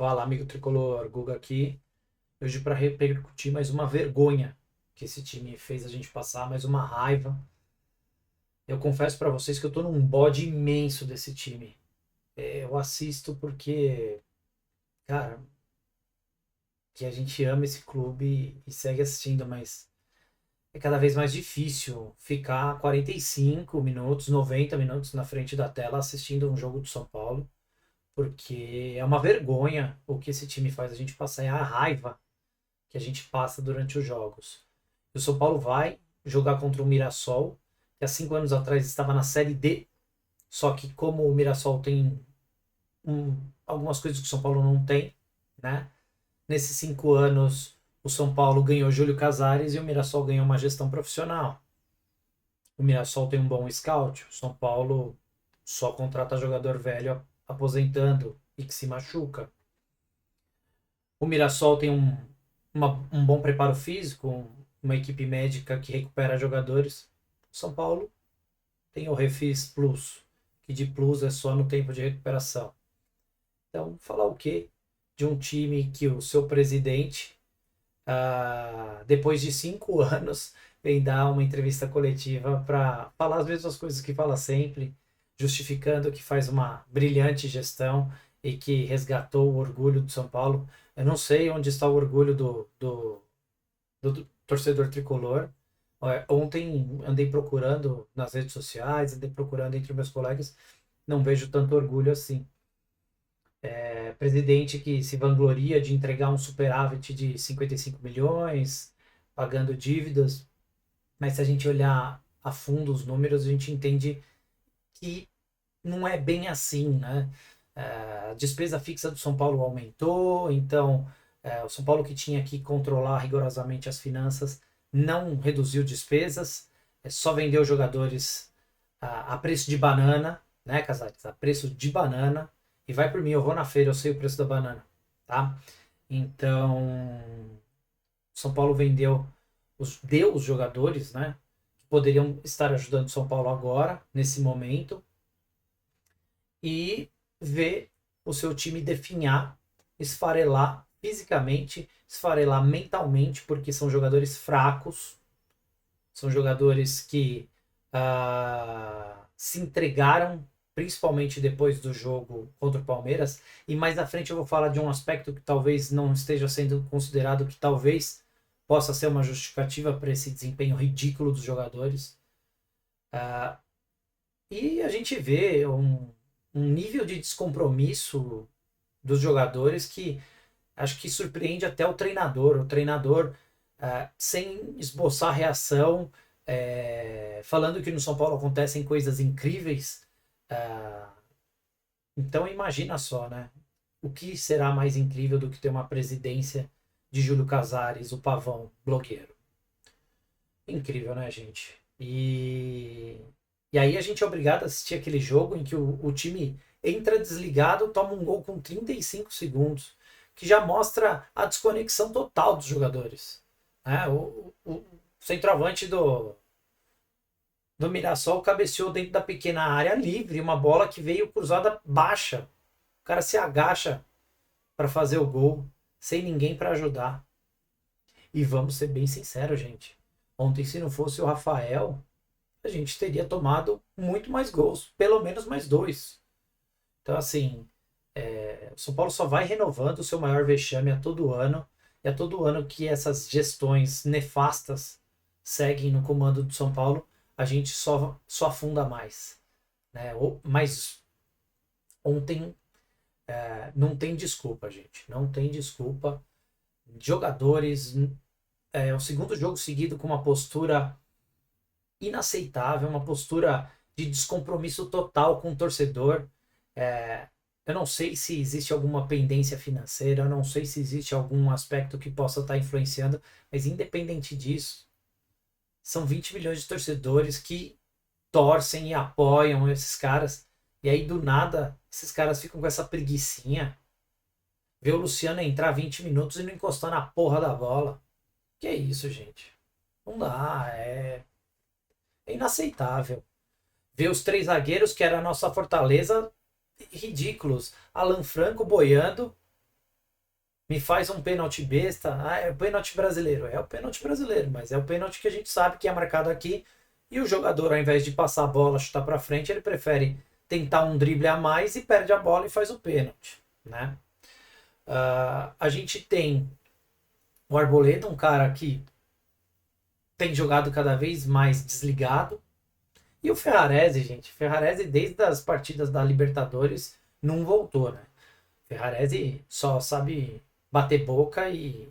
Fala, amigo tricolor, Guga aqui. Hoje para repercutir mais uma vergonha que esse time fez a gente passar, mais uma raiva. Eu confesso para vocês que eu tô num bode imenso desse time. Eu assisto porque, cara, que a gente ama esse clube e segue assistindo, mas é cada vez mais difícil ficar 45 minutos, 90 minutos na frente da tela assistindo um jogo do São Paulo, porque é uma vergonha o que esse time faz a gente passar, é a raiva que a gente passa durante os jogos. O São Paulo vai jogar contra o Mirassol, que há 5 anos atrás estava na Série D, só que como o Mirassol tem algumas coisas que o São Paulo não tem, né? Nesses 5 anos, o São Paulo ganhou Júlio Casares e o Mirassol ganhou uma gestão profissional. O Mirassol tem um bom scout, o São Paulo só contrata jogador velho aposentando e que se machuca. O Mirassol tem um bom preparo físico, uma equipe médica que recupera jogadores. São Paulo tem o Refis Plus, que de plus é só no tempo de recuperação. Então, falar o quê de um time que o seu presidente, depois de 5 anos, vem dar uma entrevista coletiva para falar as mesmas coisas que fala sempre, justificando que faz uma brilhante gestão e que resgatou o orgulho do São Paulo. Eu não sei onde está o orgulho do torcedor tricolor. Ontem andei procurando nas redes sociais, andei procurando entre meus colegas, não vejo tanto orgulho assim. Presidente que se vangloria de entregar um superávit de 55 milhões, pagando dívidas, mas se a gente olhar a fundo os números, a gente entende que não é bem assim, né? A despesa fixa do São Paulo aumentou, então o São Paulo que tinha que controlar rigorosamente as finanças não reduziu despesas, só vendeu jogadores a preço de banana, né, Casares? A preço de banana. E vai por mim, eu vou na feira, eu sei o preço da banana, tá? Então, São Paulo deu os jogadores, né? Que poderiam estar ajudando São Paulo agora, nesse momento, e ver o seu time definhar, esfarelar fisicamente, esfarelar mentalmente, porque são jogadores fracos, são jogadores que se entregaram, principalmente depois do jogo contra o Palmeiras. E mais à frente eu vou falar de um aspecto que talvez não esteja sendo considerado, que talvez possa ser uma justificativa para esse desempenho ridículo dos jogadores. E a gente vê um nível de descompromisso dos jogadores que acho que surpreende até o treinador. O treinador, sem esboçar reação, falando que no São Paulo acontecem coisas incríveis. Então imagina só, né? O que será mais incrível do que ter uma presidência de Júlio Casares, o pavão blogueiro? Incrível, né, gente? E aí a gente é obrigado a assistir aquele jogo em que o time entra desligado, toma um gol com 35 segundos, que já mostra a desconexão total dos jogadores. Né? O centroavante do Mirassol cabeceou dentro da pequena área livre, uma bola que veio cruzada baixa. O cara se agacha para fazer o gol, sem ninguém para ajudar. E vamos ser bem sinceros, gente. Ontem, se não fosse o Rafael, a gente teria tomado muito mais gols, pelo menos mais dois. Então, assim, o São Paulo só vai renovando o seu maior vexame a todo ano, e a todo ano que essas gestões nefastas seguem no comando do São Paulo, a gente só afunda mais. Né? Mas ontem não tem desculpa, gente. Não tem desculpa. Jogadores. É o segundo jogo seguido com uma postura inaceitável, uma postura de descompromisso total com o torcedor. Eu não sei se existe alguma pendência financeira, eu não sei se existe algum aspecto que possa estar influenciando, mas independente disso, são 20 milhões de torcedores que torcem e apoiam esses caras. E aí, do nada, esses caras ficam com essa preguicinha. Ver o Luciano entrar 20 minutos e não encostar na porra da bola. Que é isso, gente? Não dá, é inaceitável. Ver os três zagueiros, que era a nossa fortaleza, ridículos. Alan Franco boiando, me faz um pênalti besta, é o pênalti brasileiro. É o pênalti brasileiro, mas é o pênalti que a gente sabe que é marcado aqui. E o jogador, ao invés de passar a bola, chutar para frente, ele prefere tentar um drible a mais e perde a bola e faz o pênalti, né? A gente tem o Arboleda, um cara que tem jogado cada vez mais desligado. E o Ferrarese, gente, Ferrarese desde as partidas da Libertadores não voltou, né? Ferrarese só sabe bater boca e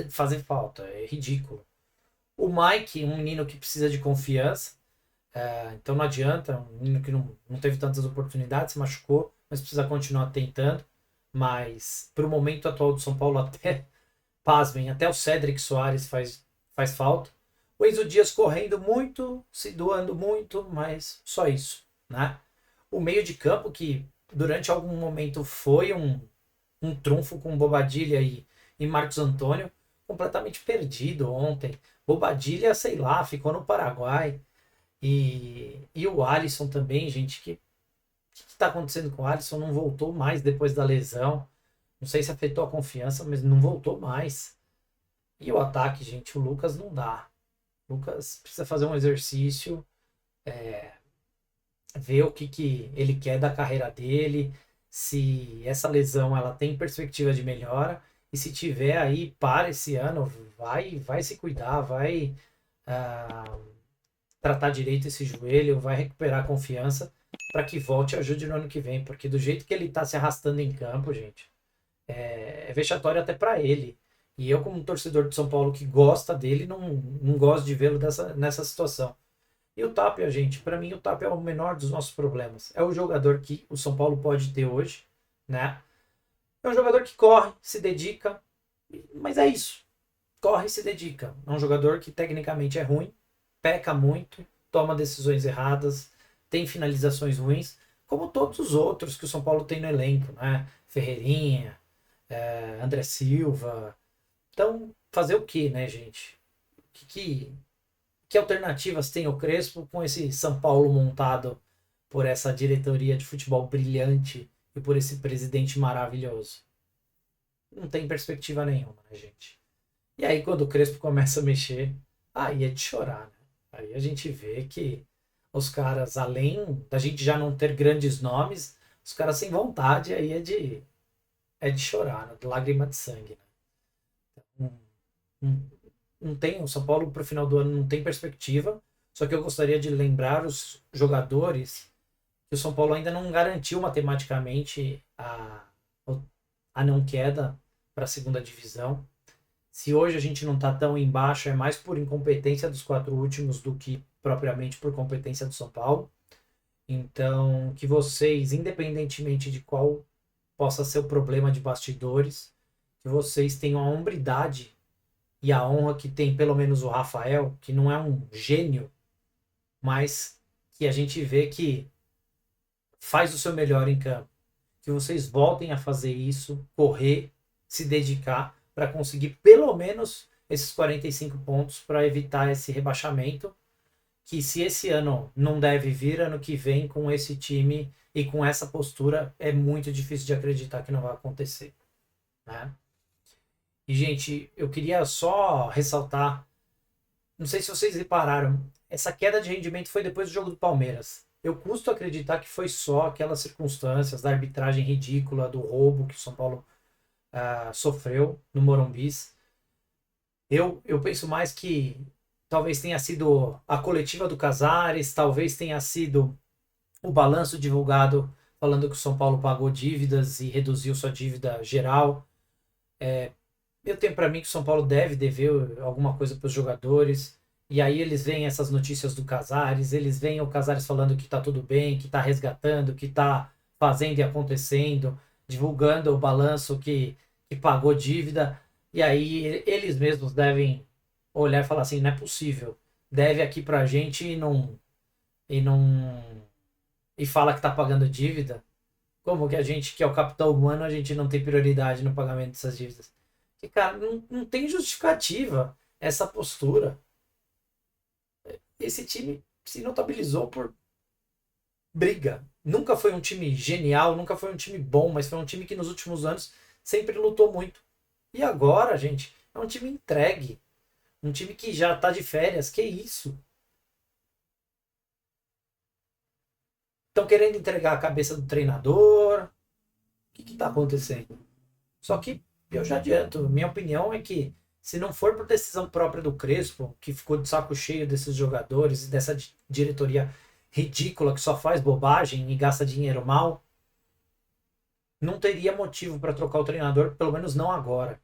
fazer falta, é ridículo. O Mike, um menino que precisa de confiança, então não adianta, um menino que não teve tantas oportunidades, se machucou, mas precisa continuar tentando. Mas para o momento atual do São Paulo, até, pasmem, até o Cédric Soares faz falta. O Enzo Dias correndo muito, se doando muito, mas só isso, né? O meio de campo, que durante algum momento foi um trunfo com Bobadilha e Marcos Antônio, completamente perdido ontem. Bobadilha, sei lá, ficou no Paraguai. E o Alisson também, gente, que está acontecendo com o Alisson? Não voltou mais depois da lesão. Não sei se afetou a confiança, mas não voltou mais. E o ataque, gente, o Lucas não dá. O Lucas precisa fazer um exercício, ver o que ele quer da carreira dele, se essa lesão ela tem perspectiva de melhora, e se tiver aí para esse ano, vai se cuidar, vai ah, tratar direito esse joelho, vai recuperar a confiança para que volte e ajude no ano que vem, porque do jeito que ele está se arrastando em campo, gente, é vexatório até para ele. E eu, como um torcedor de São Paulo que gosta dele, não gosto de vê-lo nessa situação. E o Tapia, gente, para mim o Tapia é o menor dos nossos problemas. É o jogador que o São Paulo pode ter hoje, né? É um jogador que corre, se dedica, mas é isso. Corre e se dedica. É um jogador que tecnicamente é ruim, peca muito, toma decisões erradas, tem finalizações ruins, como todos os outros que o São Paulo tem no elenco, né? Ferreirinha, André Silva. Então, fazer o que, né, gente? Que alternativas tem o Crespo com esse São Paulo montado por essa diretoria de futebol brilhante e por esse presidente maravilhoso? Não tem perspectiva nenhuma, né, gente? E aí, quando o Crespo começa a mexer, aí é de chorar, né? Aí a gente vê que os caras, além da gente já não ter grandes nomes, os caras sem vontade, aí é de chorar, né? De lágrima de sangue, né? Não, não tem, o São Paulo para o final do ano não tem perspectiva, só que eu gostaria de lembrar os jogadores que o São Paulo ainda não garantiu matematicamente a não queda para a segunda divisão. Se hoje a gente não está tão embaixo, é mais por incompetência dos quatro últimos do que propriamente por competência do São Paulo. Então, que vocês, independentemente de qual possa ser o problema de bastidores, que vocês tenham a hombridade e a honra que tem pelo menos o Rafael, que não é um gênio, mas que a gente vê que faz o seu melhor em campo. Que vocês voltem a fazer isso, correr, se dedicar para conseguir pelo menos esses 45 pontos para evitar esse rebaixamento, que se esse ano não deve vir, ano que vem com esse time e com essa postura é muito difícil de acreditar que não vai acontecer, né? E, gente, eu queria só ressaltar, não sei se vocês repararam, essa queda de rendimento foi depois do jogo do Palmeiras. Eu custo acreditar que foi só aquelas circunstâncias da arbitragem ridícula, do roubo que o São Paulo sofreu no Morumbis. Eu penso mais que talvez tenha sido a coletiva do Casares, talvez tenha sido o balanço divulgado falando que o São Paulo pagou dívidas e reduziu sua dívida geral. Eu tenho para mim que o São Paulo deve dever alguma coisa para os jogadores. E aí eles veem essas notícias do Casares, eles veem o Casares falando que tá tudo bem, que tá resgatando, que tá fazendo e acontecendo, divulgando o balanço que pagou dívida. E aí eles mesmos devem olhar e falar assim, não é possível. Deve aqui pra gente e não e fala que tá pagando dívida. Como que a gente, que é o capital humano, a gente não tem prioridade no pagamento dessas dívidas? Que, cara, não tem justificativa essa postura. Esse time se notabilizou por briga. Nunca foi um time genial, nunca foi um time bom, mas foi um time que nos últimos anos sempre lutou muito. E agora, gente, é um time entregue. Um time que já tá de férias. Que isso? Estão querendo entregar a cabeça do treinador. O que tá acontecendo? Só que eu já adianto, minha opinião é que se não for por decisão própria do Crespo, que ficou de saco cheio desses jogadores e dessa diretoria ridícula que só faz bobagem e gasta dinheiro mal, não teria motivo para trocar o treinador, pelo menos não agora.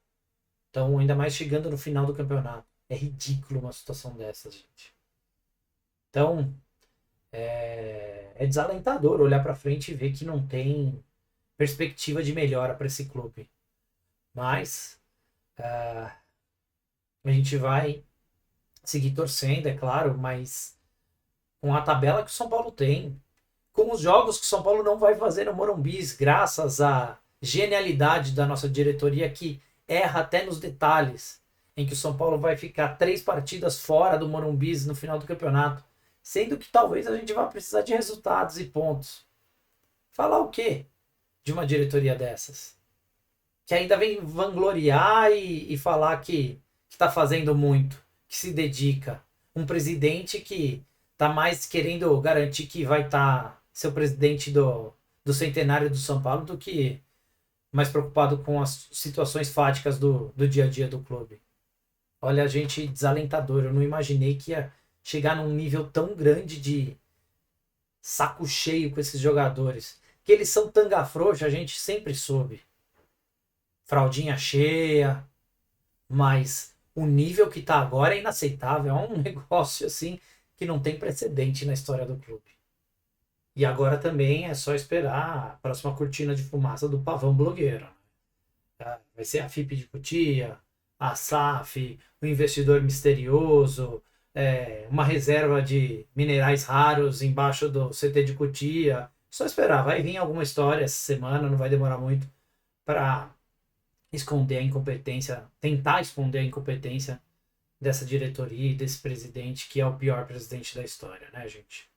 Então, ainda mais chegando no final do campeonato. É ridículo uma situação dessa, gente. Então, é desalentador olhar para frente e ver que não tem perspectiva de melhora para esse clube. Mas a gente vai seguir torcendo, é claro, mas com a tabela que o São Paulo tem, com os jogos que o São Paulo não vai fazer no Morumbi, graças à genialidade da nossa diretoria que erra até nos detalhes, em que o São Paulo vai ficar 3 partidas fora do Morumbi no final do campeonato, sendo que talvez a gente vá precisar de resultados e pontos. Falar o quê de uma diretoria dessas? Que ainda vem vangloriar e falar que está fazendo muito, que se dedica. Um presidente que está mais querendo garantir que vai estar ser o presidente do centenário do São Paulo do que mais preocupado com as situações fáticas do dia a dia do clube. Olha, a gente desalentador. Eu não imaginei que ia chegar num nível tão grande de saco cheio com esses jogadores. Que eles são tanga frouxa, a gente sempre soube. Fraldinha cheia, mas o nível que tá agora é inaceitável. É um negócio assim que não tem precedente na história do clube. E agora também é só esperar a próxima cortina de fumaça do pavão blogueiro. Vai ser a FIP de Cotia, a SAF, o investidor misterioso, uma reserva de minerais raros embaixo do CT de Cotia. Só esperar, vai vir alguma história essa semana, não vai demorar muito para esconder a incompetência, tentar esconder a incompetência dessa diretoria e desse presidente, que é o pior presidente da história, né, gente?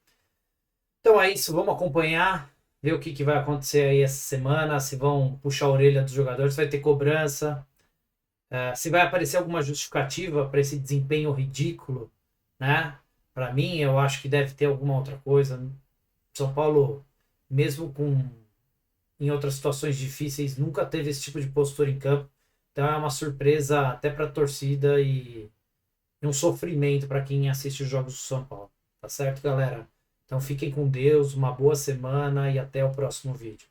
Então é isso, vamos acompanhar, ver o que vai acontecer aí essa semana, se vão puxar a orelha dos jogadores, se vai ter cobrança, se vai aparecer alguma justificativa para esse desempenho ridículo, né? Para mim, eu acho que deve ter alguma outra coisa. São Paulo, mesmo em outras situações difíceis, nunca teve esse tipo de postura em campo. Então é uma surpresa até para a torcida e um sofrimento para quem assiste os jogos do São Paulo. Tá certo, galera? Então fiquem com Deus, uma boa semana e até o próximo vídeo.